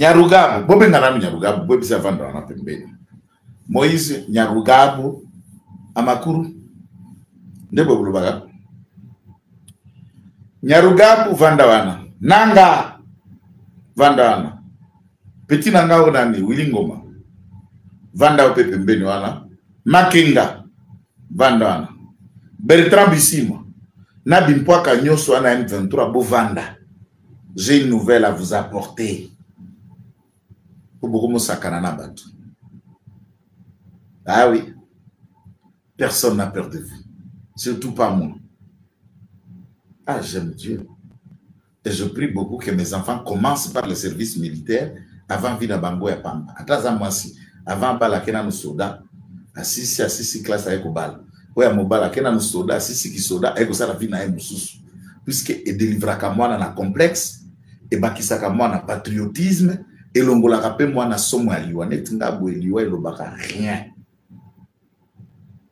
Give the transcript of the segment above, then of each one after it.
Nyarugabu, bobe ngarami Nyarugabu, bobe bisa vanda wana pembeni. Moïse Nyarugabu, Amakuru, ndebo bulubaga. Nyarugabu vanda wana, Nanga vanda wana. Petit nanga onani, Wilingoma, vanda ope pembeni wana. Makinga, vanda wana. Bertrand Bissima, Nabimpwaka Nyoso wana M23, bo vanda. J'ai une nouvelle à vous apporter. Pour beaucoup de sakana. Ah oui. Personne n'a peur de vous. Surtout pas moi. Ah, j'aime Dieu. Et je prie beaucoup que mes enfants commencent par le service militaire avant Vida Bango et Pamba. Avant Balakena no soda. Assisi classe avec Obal. Oui, à Mobalakena no soda. Assisi qui soda. Et ça la vie n'a pas sous. Puisque il délivra comme moi dans un complexe. Et bakisaka moi na patriotisme et longola kapé moi na somo aliwa netinga boeliwa et lobaka rien.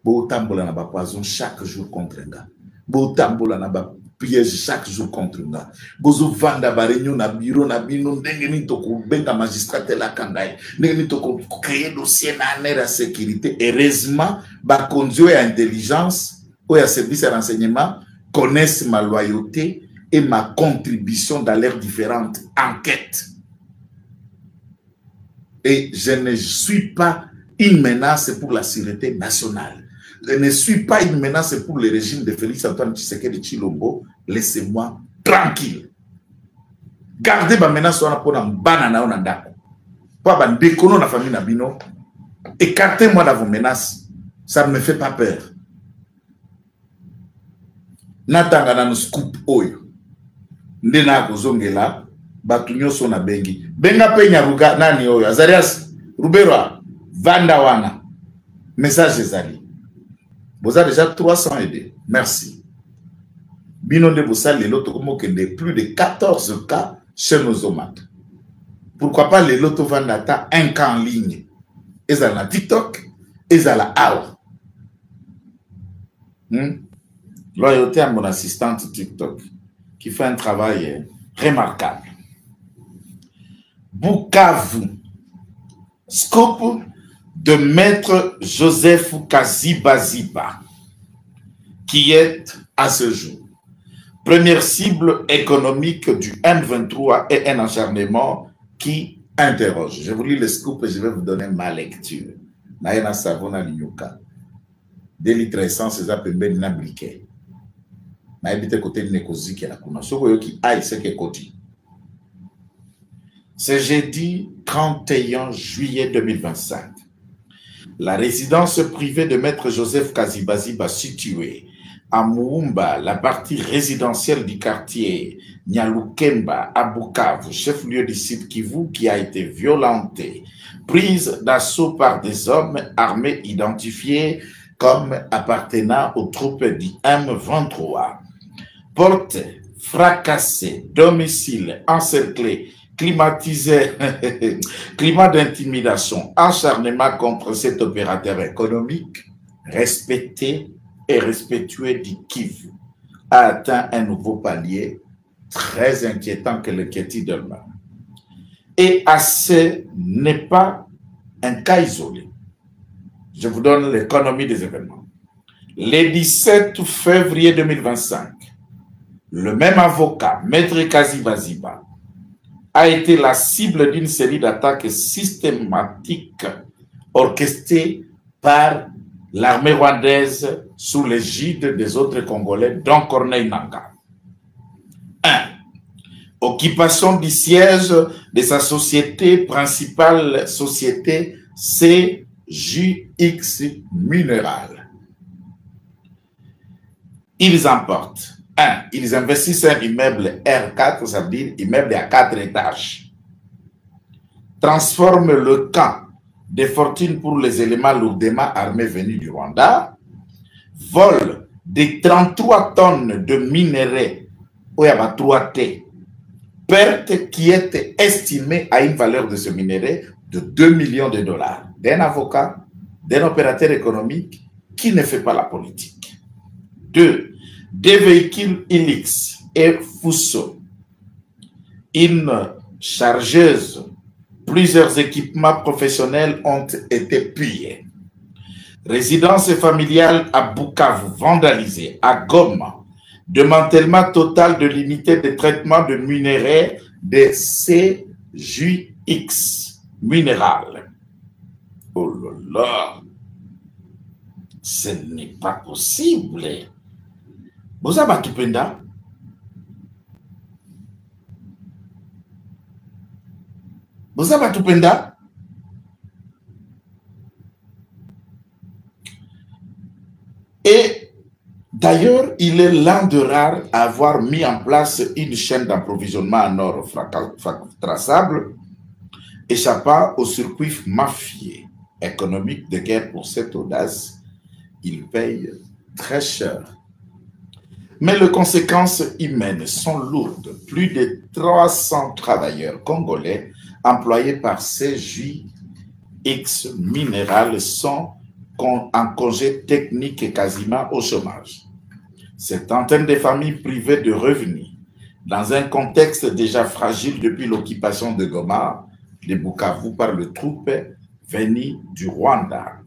Bo tambola na ba poison chaque jour contre nga. Bo tambola na ba piège chaque jour contre nga. Bozo vanda ba réunion na bureau na bino ndenge ni toko benga magistrat la kangai. Ndenge ni toko créer dossier na nera sécurité. Heureusement ba conduit à intelligence ou à service de renseignement connaissent ma loyauté et ma contribution dans leurs différentes enquêtes. Et je ne suis pas une menace pour la sécurité nationale. Je ne suis pas une menace pour le régime de Félix Antoine Tshisekedi Tshilombo. Laissez-moi tranquille. Gardez ma menace pour un banana ou un dako. Pour un décono na famille Nabino. Écartez-moi dans vos menaces. Ça ne me fait pas peur. Natanga na scoop oyo. Ndena kozongela batunyo sona bengi benga pe Nyaruga nani oyo Azarias Rubero vanda wana message ezali boza déjà 300 aidés merci bino de bosal les loto comme de plus de 14 cas chez nos omates. Pourquoi pas les loto vanda ta un cas en ligne ezala na TikTok ezala awa loyauté à mon assistante TikTok qui fait un travail remarquable. Bukavu, scoop de maître Joseph Kaziba-Ziba, qui est à ce jour première cible économique du M23 et un acharnement qui interroge. Je vous lis le scoop et je vais vous donner ma lecture. Naïna Savona Linyuka. 2 litres d'essence, c'est un peu bien briquet. C'est jeudi 31 juillet 2025. La résidence privée de maître Joseph Kaziba-Ziba située à Moumba, la partie résidentielle du quartier Nyalukemba à Bukavu, chef-lieu du site Kivu, qui a été violentée, prise d'assaut par des hommes armés identifiés comme appartenant aux troupes du M23. Porte fracassée, domicile encerclé, climatisé, climat d'intimidation, acharnement contre cet opérateur économique, respecté et respectueux du Kivu, a atteint un nouveau palier très inquiétant que le Kéti Delma. Et ce n'est pas un cas isolé. Je vous donne l'économie des événements. Le 17 février 2025, le même avocat, Maître Kaziba-Ziba, a été la cible d'une série d'attaques systématiques orchestrées par l'armée rwandaise sous l'égide des autres Congolais, dont Corneille Nangaa. 1. Occupation du siège de sa société principale, société CJX Mineral. Ils emportent 1. Ils investissent un immeuble R4, ça veut dire immeuble à 4 étages. Transforment le camp des fortunes pour les éléments lourdement armés venus du Rwanda. Volent des 33 tonnes de minerais au Yaba 3T. Perte qui est estimée à une valeur de ce minerai de 2 millions de dollars. D'un avocat, d'un opérateur économique qui ne fait pas la politique. 2. Des véhicules Hilux et Fuso, une chargeuse Plusieurs équipements professionnels ont été pillés. Résidence familiale à Bukavu vandalisée, à Goma. Démantèlement total de l'unité de traitement de minerais de CJX minéral. Oh là là, ce n'est pas possible. Vous avez tout penda? Vous avez tout penda? Et d'ailleurs, il est l'un de rares à avoir mis en place une chaîne d'approvisionnement en or traçable, échappant au circuit mafieux économique de guerre. Pour cette audace, il paye très cher. Mais les conséquences humaines sont lourdes. Plus de 300 travailleurs congolais employés par CJX Minéral sont en congé technique et quasiment au chômage. Cette antenne de familles privées de revenus, dans un contexte déjà fragile depuis l'occupation de Goma, de Bukavu par les troupes venues du Rwanda.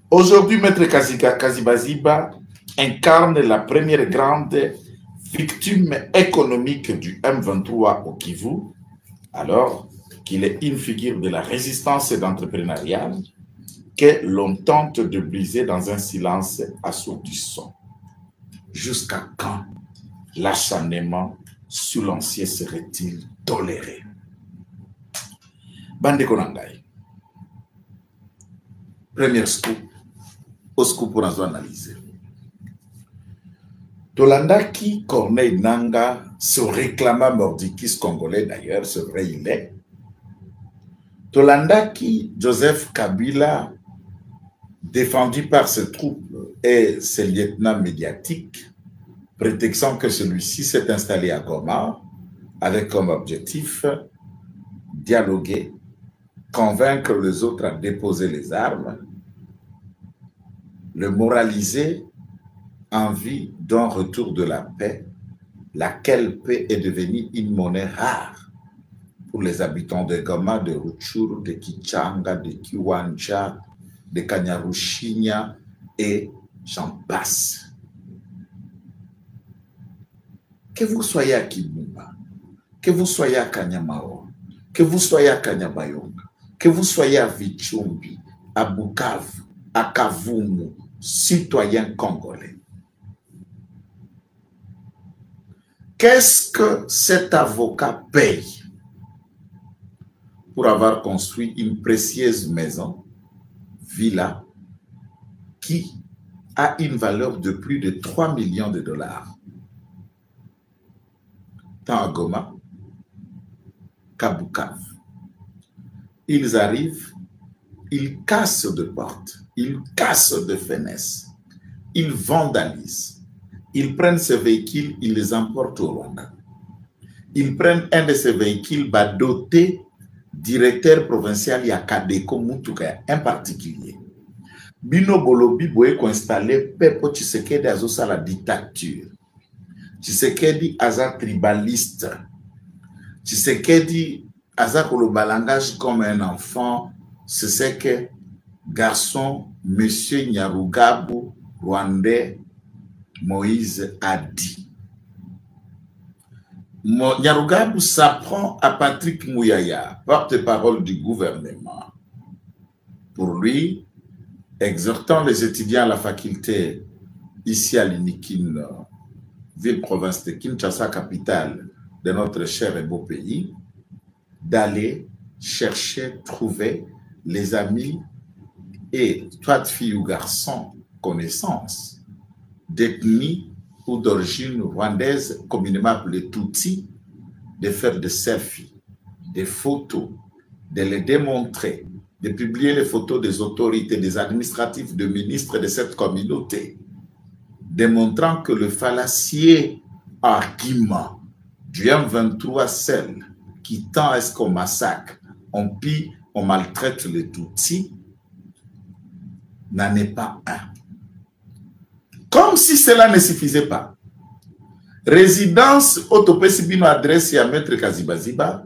Aujourd'hui, Maître Kazibaziba incarne la première grande victime économique du M23 au Kivu, alors qu'il est une figure de la résistance et d'entrepreneuriat que l'on tente de briser dans un silence assourdissant. Jusqu'à quand l'acharnement sur l'ancien serait-il toléré? Bande Konangai. Premier scoop, au scoop pour nous analyser. Tolandaki Corneille Nanga se réclama mordicus congolais, d'ailleurs, c'est vrai, il est. Tolandaki Joseph Kabila, défendu par ses troupes et ses lieutenants médiatiques, prétextant que celui-ci s'est installé à Goma avec comme objectif dialoguer, convaincre les autres à déposer les armes, le moraliser en vue d'un retour de la paix, laquelle paix est devenue une monnaie rare pour les habitants de Goma, de Rutshuru, de Kichanga, de Kiwanja, de Kanyarushinya et j'en passe. Que vous soyez à Kibumba, que vous soyez à Kanyamao, que vous soyez à Kanyabayonga, que vous soyez à Vichumbi, à Bukavu, à Kavumu, citoyens congolais. Qu'est-ce que cet avocat paye pour avoir construit une précieuse maison, villa, qui a une valeur de plus de 3 millions de dollars? Tant à Goma qu'à Bukavu. Ils arrivent, ils cassent de portes, ils cassent de fenêtres, ils vandalisent, ils prennent ces véhicules, ils les emportent au Rwanda. Ils prennent un de ces véhicules doté directeur provincial Yakadeko Mutuka, un particulier. Bino Bolobi Boye ko installé Pepo Tshisekedi azosa la dictature. Tshisekedi aza tribaliste. Tshisekedi aza koloba langage comme un enfant. C'est ce que garçon Monsieur Nyarugabu Rwandais Moïse a dit. Nyarugabu s'apprend à Patrick Mouyaya, porte-parole du gouvernement. Pour lui, exhortant les étudiants à la faculté ici à l'Inikin, ville-province de Kinshasa, capitale de notre cher et beau pays, d'aller chercher, trouver les amis et toi de filles ou garçons, connaissances, d'ethnie ou d'origine rwandaise, communément appelée Tutsi, de faire des selfies, des photos, de les démontrer, de publier les photos des autorités, des administratifs, des ministres de cette communauté, démontrant que le fallacieux argument du M23 seul qui tend à ce qu'on massacre, on pille, on maltraite les Tutsis, n'en est pas un. Comme si cela ne suffisait pas. Résidence Otopesibino adresse à Maître Kazibaziba,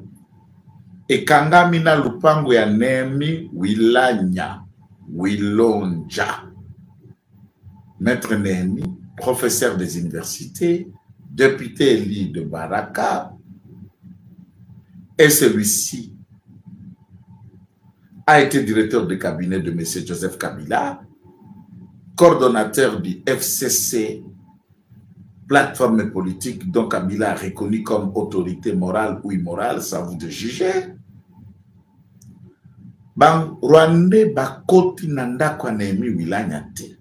ekangami na lupango ya Nehemi Wilanya Wilonja. Maître Nehemi, professeur des universités, député élu de Baraka, et celui-ci a été directeur de cabinet de M. Joseph Kabila, coordonnateur du FCC, plateforme politique dont Kabila a reconnu comme autorité morale ou immorale, ça vous de juger. Bang Rwandais bakoti nanda kwa Nehemi Wilanya te.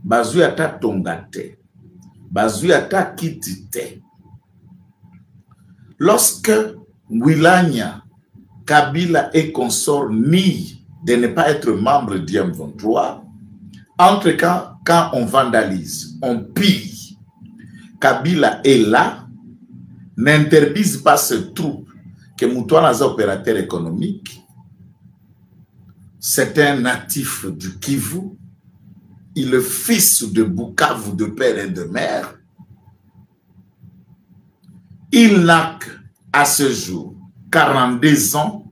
Bazui ata tonga te. Bazui ata kiti te. Lorsque Wilanya, Kabila et consort nient de ne pas être membre du M23, entre quand on vandalise, on pille, Kabila est là, n'interdise pas ses troupes que Moutouana est opérateur économique. C'est un natif du Kivu. Il est le fils de Bukavu de père et de mère. Il n'a qu'à ce jour 42 ans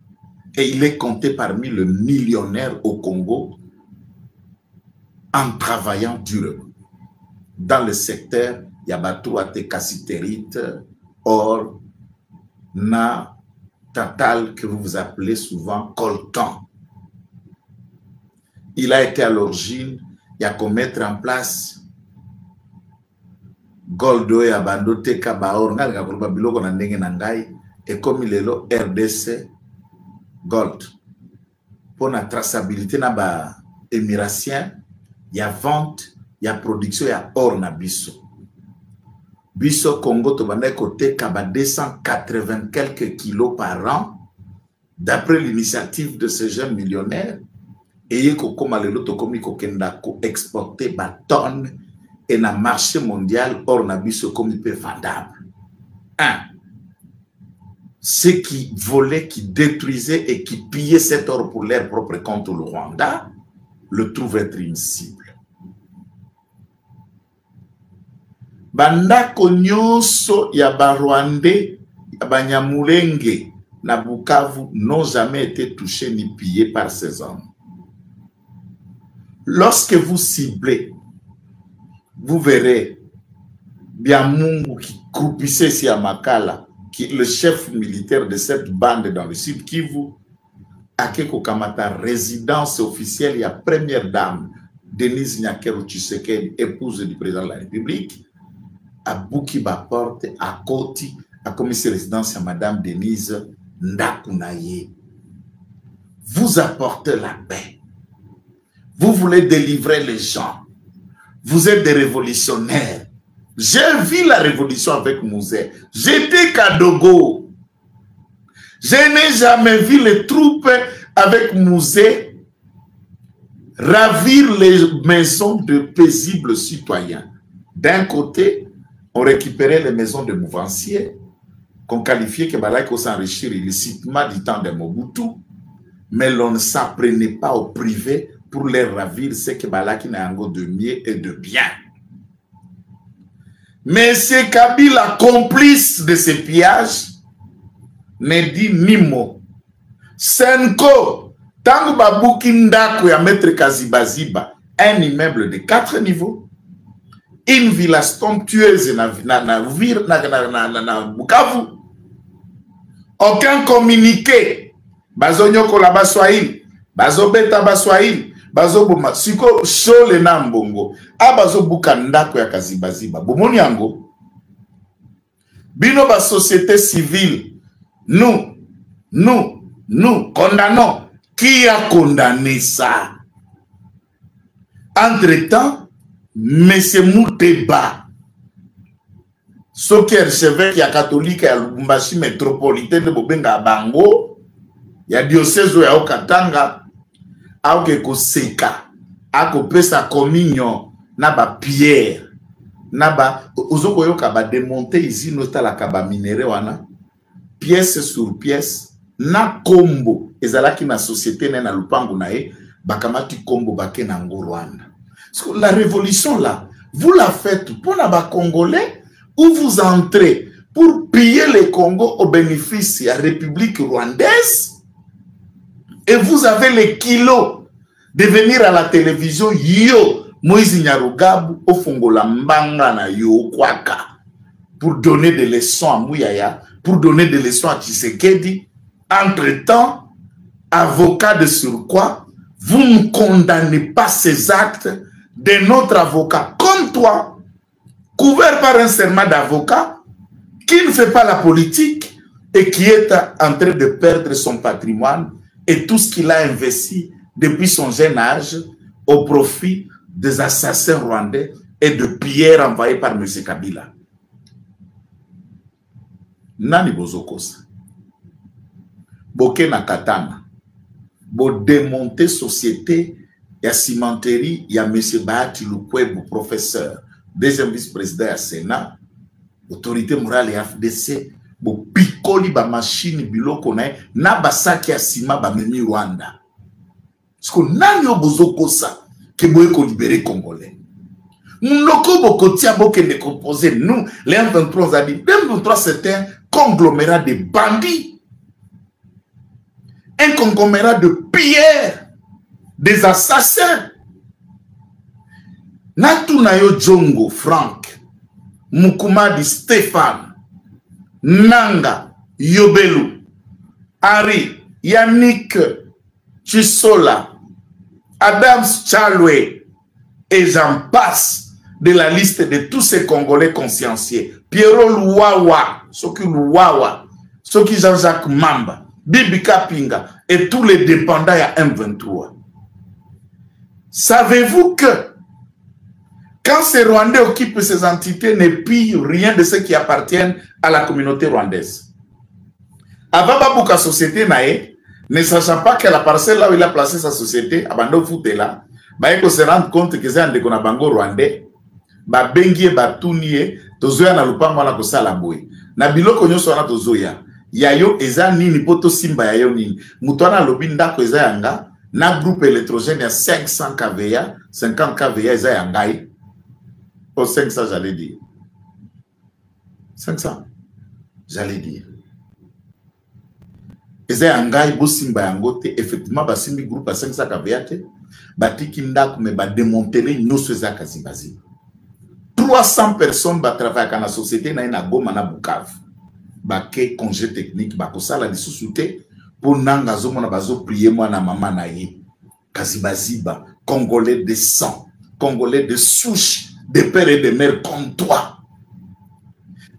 et il est compté parmi les millionnaires au Congo en travaillant durement. Dans le secteur, il y a Batouate, cassitérite, or, na, tatal, que vous appelez souvent coltan. Il a été à l'origine, il y a qu'à mettre en place Goldo et Abando Teka Baor, et comme il est là, RDC Gold. Pour la traçabilité, na émiratien, il y a vente, il y a production, il y a or na biso. Biso Congo, tobane côté kaba 280 quelques kilos par an, d'après l'initiative de ce jeune millionnaire. Et il faut exporter des tonnes et dans le marché mondial, or na biso comme il peut vendable. Un, ceux qui volaient, qui détruisaient et qui pillaient cet or pour leur propre compte au Rwanda, le trouvent être une cible. Bandako nyonso ya ba Rwandais, ya ba Nyamulenge, na Bukavu n'ont jamais été touchés ni pillés par ces hommes. Lorsque vous ciblez, vous verrez Biamungu qui croupissait ici à Makala, qui est le chef militaire de cette bande dans le sud Kivu, Akeko Kamata, résidence officielle, il y a première dame, Denise Nyakeru Tshisekedi, épouse du président de la République, à Bukiba Porte, à Koti, à commissaire résidence à Madame Denise Ndakunaye. Vous apportez la paix. Vous voulez délivrer les gens. Vous êtes des révolutionnaires. J'ai vu la révolution avec Mouzé. J'étais Kadogo. Je n'ai jamais vu les troupes avec Mouzé ravir les maisons de paisibles citoyens. D'un côté, on récupérait les maisons de mouvanciers qu'on qualifiait que Balak s'enrichir illicitement du temps de Mobutu, mais l'on ne s'apprenait pas au privé pour les ravir ce que Balak n'a un de mieux et de bien. Mais c'est Kabila, complice de ces pillages, ne dit ni mot. Senko, Tango Babouki Ndako ya Maître Kazibaziba, un immeuble de 4 niveaux, une villa somptueuse na Bukavu, aucun communiqué, Bazonyoko la Baswahili, Bazobeta Baswahili, Bazobuma, Siko Shole Nambongo, Abazobuka Ndako ya Kazibaziba, Bomoni yango, Bino ba société civile, nous condamnons. Qui a condamné ça? Entre-temps, M. Mouteba, ce qui est archevêque catholique à Lubumbashi métropolitain de Bobenga Bango, il y a diocèse ya Okatanga, a ko seka, a ko pesa communion, na ba pierre, na ba ozoko yoka ba démonter ici nota la kaba minéré wana, pièce sur pièce. Na kombo ezalaki na société na lupango na e bakamati kombo bake na Rwanda. La révolution là, vous la faites pour la Congolais ou vous entrez pour piller le Congo au bénéfice de la République rwandaise. Et vous avez les kilos de venir à la télévision, yo, Moïse Nyarugabo, au Fongola Mbanga na yo kwaka, pour donner des leçons à Mouyaya, pour donner des leçons à Tshisekedi. Entre-temps, avocat de surcroît, vous ne condamnez pas ces actes de notre avocat, comme toi, couvert par un serment d'avocat, qui ne fait pas la politique et qui est en train de perdre son patrimoine et tout ce qu'il a investi depuis son jeune âge au profit des assassins rwandais et de pierres envoyées par M. Kabila. Nani bozokosa. Boke na katana. Bo démonter société ya cimenterie ya M. Bahati Lukwebo, professeur, deuxième vice-président ya Sénat, autorité morale ya FDC, bo pikoli ba machine biloko na basaki ya sima ba memi Rwanda. Sko nani obozokosa ke boye ko libérer Congolais. Mnoko bokotia boke ne composer nous les M23 a dit M23 c'est un conglomérat de bandits, un conglomérat de pilleurs, des assassins. Natunayo Djongo Frank, Mukumadi Stéphane, Nanga Yobelu, Harry Yannick Chisola, Adams Chalwe et j'en passe de la liste de tous ces Congolais conscienciés. Pierrot Louawa, Soki Louawa, Soki Jean-Jacques Mamba, Bibi Kapinga et tous les dépendants à M23. Savez-vous que quand ces Rwandais occupent ces entités, ne pillent rien de ce qui appartiennent à la communauté rwandaise? Avant Babouka société nae, ne sachant pas que la parcelle là où il a placé sa société, Abando Foutela, il faut se rendre compte que c'est un de Bango rwandais, ba bengie ba tunie, tozoya na lupango na kosala boy. Na biloko nyoso na tozoya. Yayo eza nini poto simba yayo nini. Mutwana lobi ndako eza yanga, na groupe électrogène ya 500 kVA, 50 kVA eza yangai. Au 500 j'allais dire. 500 j'allais dire. Eza yangai bo simba yangote, effectivement ba simbi groupe à 500 kVA te. Batiki ndako me ba démonter nyoso eza kazibazi. 300 personnes ba travailler dans la société na Goma na Bukavu. Ba ke congé technique ba ko sala di sous-souté pour nanga zo mona bazo prier moi na maman na ye. Kazibaziba, Congolais de sang, Congolais de souche, de père et de mère comme toi.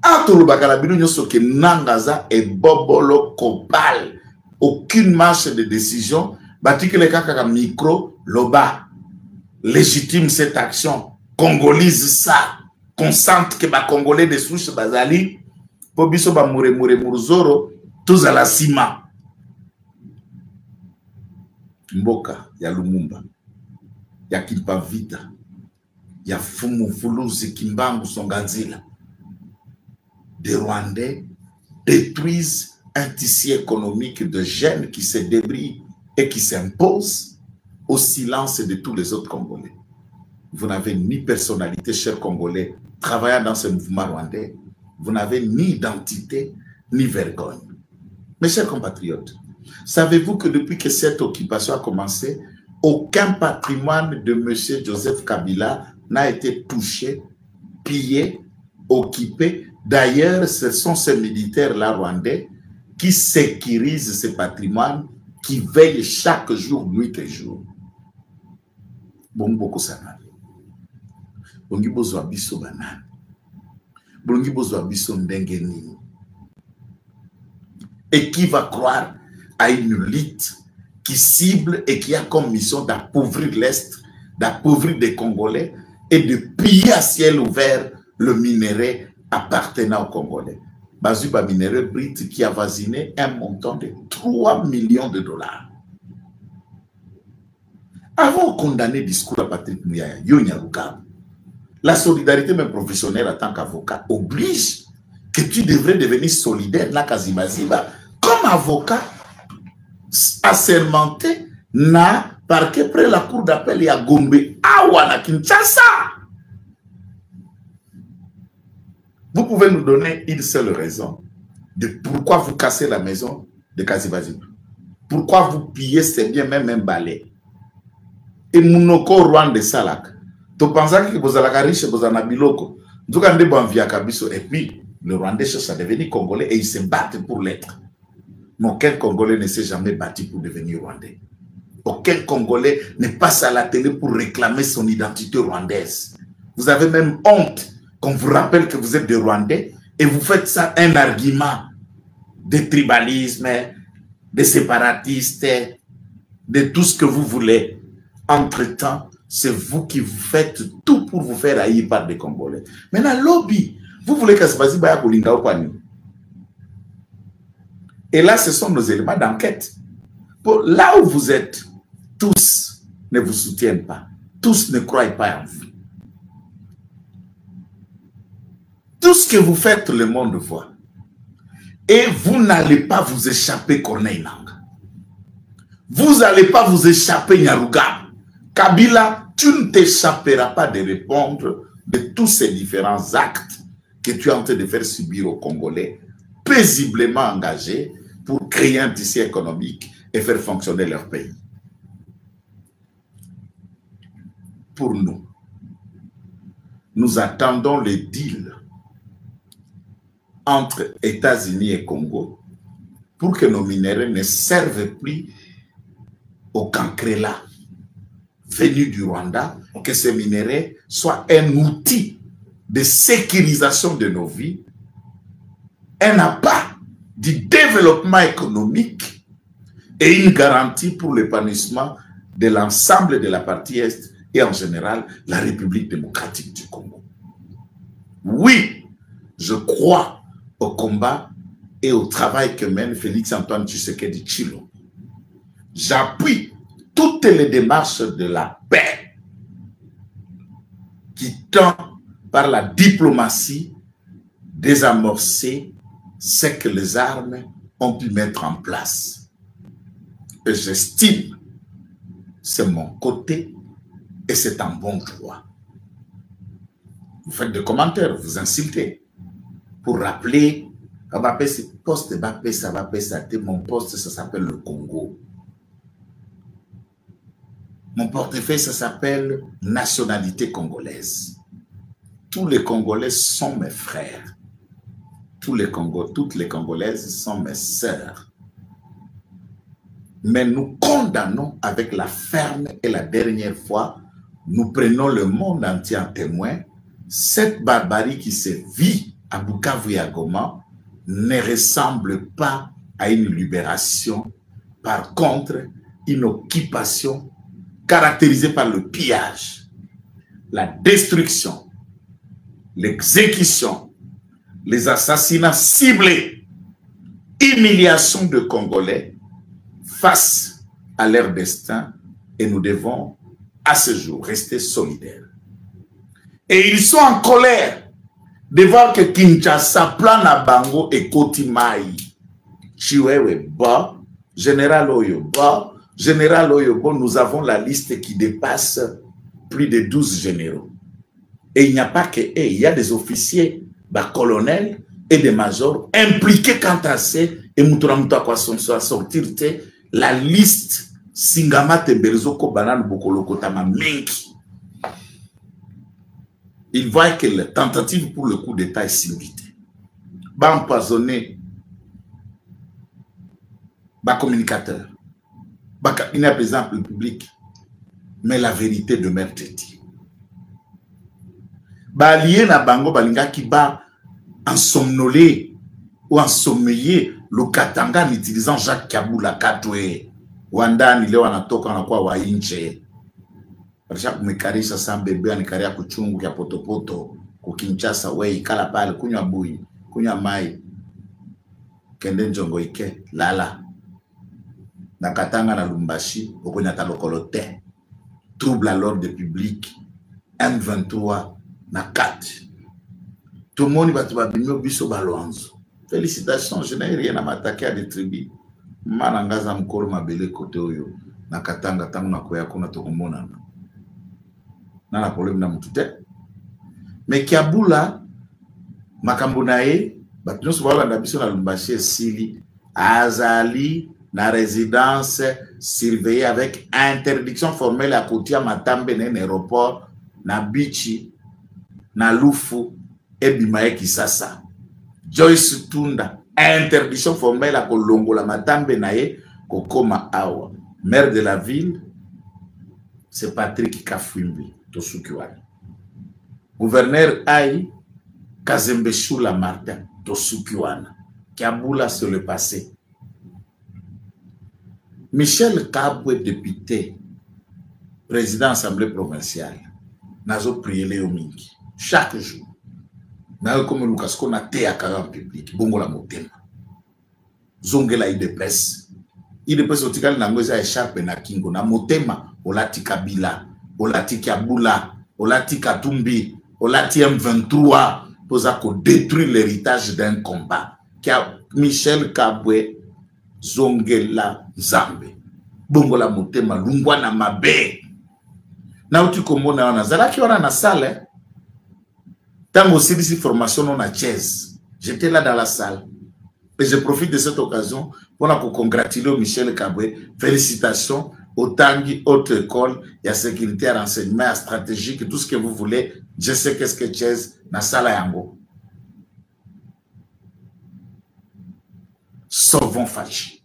Atolo bakala bino nyoso ke nangaza et bobolo kopal. Aucune marche de décision, batiki le kaka micro loba. Légitime cette action. Congolise ça, consente que les Congolais de souche bazali, pour biso ba murezoro, tous à la cima. Mboka, ya Lumumba, ya Kimpavita, ya Fumu Fuluzi Kimbangu Songanzila. Des Rwandais détruisent un tissu économique de jeunes qui se débrouillent et qui s'imposent au silence de tous les autres Congolais. Vous n'avez ni personnalité, chers Congolais, travaillant dans ce mouvement rwandais. Vous n'avez ni identité, ni vergogne. Mes chers compatriotes, savez-vous que depuis que cette occupation a commencé, aucun patrimoine de M. Joseph Kabila n'a été touché, pillé, occupé? D'ailleurs, ce sont ces militaires-là rwandais qui sécurisent ce patrimoine, qui veillent chaque jour, nuit et jour. Bon, beaucoup ça. Bongi bozwa biso banane. Bongi bozwa biso ndenge nini. Et qui va croire à une lutte qui cible et qui a comme mission d'appauvrir l'Est, d'appauvrir des Congolais et de piller à ciel ouvert le minerai appartenant aux Congolais. Bazuba minerai brut qui a avoisiné un montant de 3 millions de dollars. Avant de condamner le discours à Patrick Muyaya, Yonyarugabo, la solidarité même professionnelle en tant qu'avocat oblige que tu devrais devenir solidaire na kazibaziba comme avocat assermenté na parquet près la cour d'appel ya Gombe awa na Kinshasa. Vous pouvez nous donner une seule raison de pourquoi vous cassez la maison de Kazibaziba. Pourquoi vous pillez ces biens, même un balai. Et Mounoko Rwanda Salak. Tu penses que vous avez riche, vous avez biloko. Et puis, le Rwandais cherche à devenir Congolais et ils se battent pour l'être. Mais aucun Congolais ne s'est jamais battu pour devenir Rwandais. Aucun Congolais ne passe à la télé pour réclamer son identité rwandaise. Vous avez même honte qu'on vous rappelle que vous êtes des Rwandais et vous faites ça un argument de tribalisme, de séparatistes, de tout ce que vous voulez. Entre-temps, c'est vous qui faites tout pour vous faire haïr par des Congolais. Maintenant, lobby, vous voulez que ça passe by Kolinga ou Pani. Et là, ce sont nos éléments d'enquête. Là où vous êtes, tous ne vous soutiennent pas. Tous ne croient pas en vous. Tout ce que vous faites, le monde voit. Et vous n'allez pas vous échapper, Corneille Nangaa. Vous n'allez pas vous échapper, Nyarugabo. Kabila, tu ne t'échapperas pas de répondre de tous ces différents actes que tu es en train de faire subir aux Congolais, paisiblement engagés pour créer un tissu économique et faire fonctionner leur pays. Pour nous, nous attendons le deal entre États-Unis et Congo pour que nos minéraux ne servent plus au cancréla venu du Rwanda, que ces minéraux soient un outil de sécurisation de nos vies, un appât du développement économique et une garantie pour l'épanouissement de l'ensemble de la partie Est et en général la République démocratique du Congo. Oui, je crois au combat et au travail que mène Félix-Antoine Tshisekedi Tshilombo. J'appuie toutes les démarches de la paix qui tend par la diplomatie désamorcer ce que les armes ont pu mettre en place. Et j'estime, c'est mon côté et c'est un bon droit. Vous faites des commentaires, vous insultez pour rappeler mon poste, ça s'appelle le Congo. Mon portefeuille, ça s'appelle nationalité congolaise. Tous les Congolais sont mes frères. Toutes les Congolaises sont mes sœurs. Mais nous condamnons avec la ferme et la dernière fois, nous prenons le monde entier en témoin. Cette barbarie qui se vit à Bukavu et à Goma ne ressemble pas à une libération. Par contre, une occupation caractérisée par le pillage, la destruction, l'exécution, les assassinats ciblés, humiliation de Congolais face à leur destin, et nous devons à ce jour rester solidaires. Et ils sont en colère de voir que Kinshasa, plan à Bango et Kotimaï, Chiwewe Ba, Général Oyoba, Général Oyobo, nous avons la liste qui dépasse plus de 12 généraux. Et il n'y a pas que eux, il y a des officiers, des colonels et des majors impliqués quant à ces et Moutouramuta quoi sortir la liste Singama Tembelzoko Banane Bokoloko Tama Menki. Il voit que la tentative pour le coup d'État est simulée. Ba empoisonner, ba communicateur. Il n'y a pas exemple le public, mais la vérité demeure dit. Ba lié na bango balinga qui ba ensomnolé ou ensommeillé le Katanga en utilisant Jacques Kabula Katwe. Wanda ni leo anatoka na kwa wainche.Alisha kumekarisha sana bebe anikaria kuchungu kia potopoto kukinchasa wei kala pale kunywa bui kunywa mai kende njongo ike lala. Na Katanga na Lumbashi, au Lokolote, trouble à l'ordre public, M23, na 4. Tout le monde va te babino biso balonzo. Félicitations, je n'ai rien à m'attaquer à des tribus. Manangaza mkoro mabele kote oyo. Na Katanga tangu na koya kuna tokomona. Na problème na mutute. Mais Kiabula, makambo na ye bato nyonso baolanda biso na Lubumbashi esili azali na résidence surveillée avec interdiction formelle ya kotia matambe na aéroport na bichi na lufu ebima ye Kisasa. Joyce Tunda interdiction formelle ya kolongola matambe na ye kokoma awa. Maire de la ville c'est Patrick Kafwimbi tosuki wana. Gouverneur Aïe Kazembe Shula Martin tosuki wana. Kiabula sur le passé. Michel Kabwe, député, président assemblée provinciale, nazo prié Léo Mingi chaque jour. Nazo comme Lucas qu'on a té à en public, bongo la motema. Zongela IDPS. IDPS otikali nangoza écharpe na kingo na motema olati Kabila, olati Kiabula, olati Katumbi, olati M23 pour détruire l'héritage d'un combat. Michel Kabwe Zongela Zambe bongola motema lungwa na mabe na uti komona wana zalaki wana na salle tango aussi formation non à chaise. J'étais là dans la salle et je profite de cette occasion pour congratuler Michel Kabwe. Félicitations au Tangi Haute École et à sécurité, à renseignement, à stratégique, tout ce que vous voulez. Je sais qu'est-ce que chaise na salle yango. Sauvons Fachi.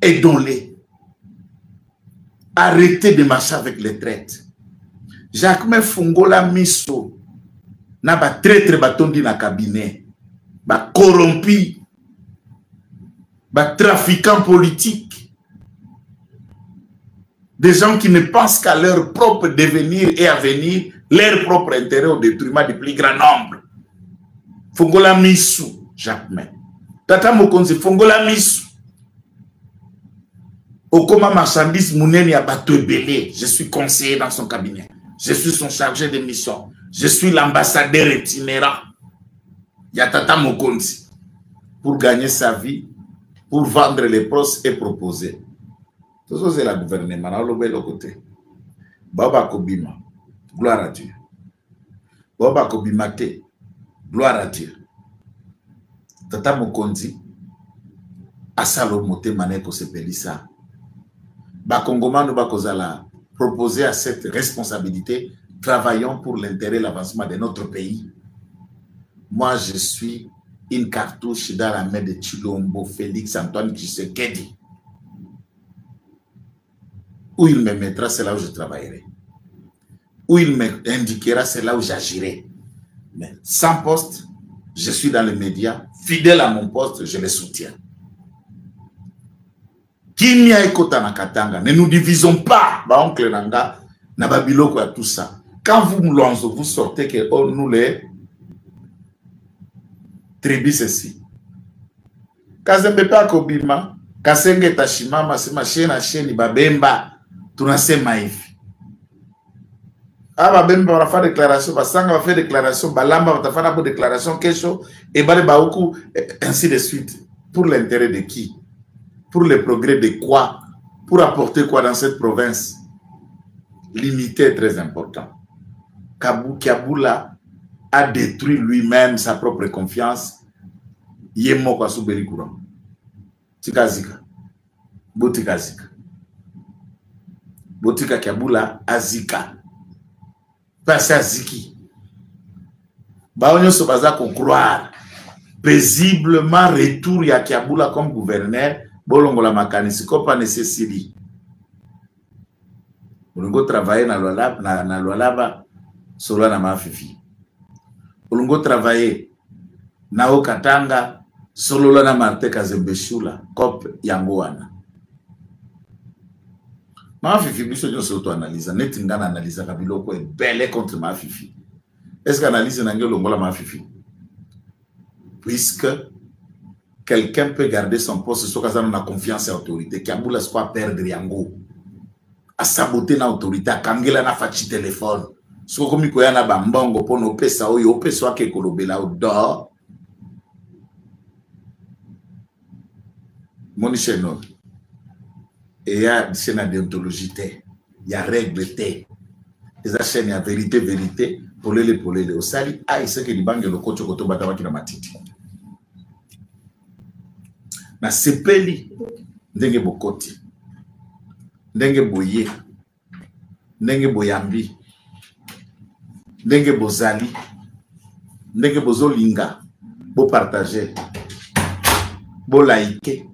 Aidons-les. Arrêtez de marcher avec les traites. Jacques Fungola Miso na ba traître batondi na cabinet. Ba corrompu. Ba trafiquants politiques. Des gens qui ne pensent qu'à leur propre devenir et avenir, leur propre intérêt au détriment du plus grand nombre. Fungola Miso, Jacques May. Tata Mokonzi Fungola Miso. Okoma marchandise Mouneni Abato Belé. Je suis conseiller dans son cabinet. Je suis son chargé de mission. Je suis l'ambassadeur itinérant. Yatata Mokonzi. Pour gagner sa vie, pour vendre les pros et proposer. Tout ça, c'est la gouvernement. On a le bel côté. Baba Kobima. Gloire à Dieu. Baba Kobimate. Gloire à Dieu. Tata Mokonzi. Asalo mote maneko sepelisa. Bakongomano bakozala proposer à cette responsabilité, travaillons pour l'intérêt et l'avancement de notre pays. Moi, je suis une cartouche dans la main de Chilombo Félix Antoine Tshisekedi. Où il me mettra, c'est là où je travaillerai. Où il m'indiquera, c'est là où j'agirai. Mais sans poste, je suis dans les médias, fidèle à mon poste, je le soutiens. Kimia ekota na katanga. Ne nous divisons pas, ba oncle nanga, na babiloko à tout ça. Quand vous mlonzo, vous sortez que oh, nous les tribus ici. Kazembe pa kobima, kasenge tashimama, sema shena sheni babemba, tunasema hivi. Ah babemba wana fa déclaration, basanga va faire déclaration, balamba va faire une déclaration kesho, et bale baoku, ainsi de suite. Pour l'intérêt de qui? Pour le progrès de quoi? Pour apporter quoi dans cette province? L'unité est très important. Kiabula a détruit lui-même sa propre confiance. Yemo kwa subeli courant. Tikazika. Botika zika. Botika Kiabula azika. Passe aziki. Baonyo sobaza qu'on croire. Paisiblement retour ya Kiabula comme gouverneur. Bolongola makanisi kopa nécessité. Olungo travailler na Lualaba solo na mafifi. Olungo travailler na Okatanga solo na Martin Kazembe Shula kop yango wana. Mafifi biso nyoso to analyse net ngana analyse ka biloko e belle contre mafifi. Est-ce qu'analyse na ngelo longola mafifi? Puisque quelqu'un peut garder son poste sur cas on a confiance et autorité. Kiabula se pas perdre yango. A saboter na autorité, a kangela na fachi téléphone. So comme ko yana bambongo pono pesa oyo pesa ke kolobela o do. Moniche no. Et il y a une déontologie, il y a règle, eza chaîne ya vérité vérité polele osali aiseke libange lokoto koto batabaki na matiti na sepeli ndenge bokoti ndenge boye ndenge boyambi ndenge bozali ndenge bozolinga bopartage bolaike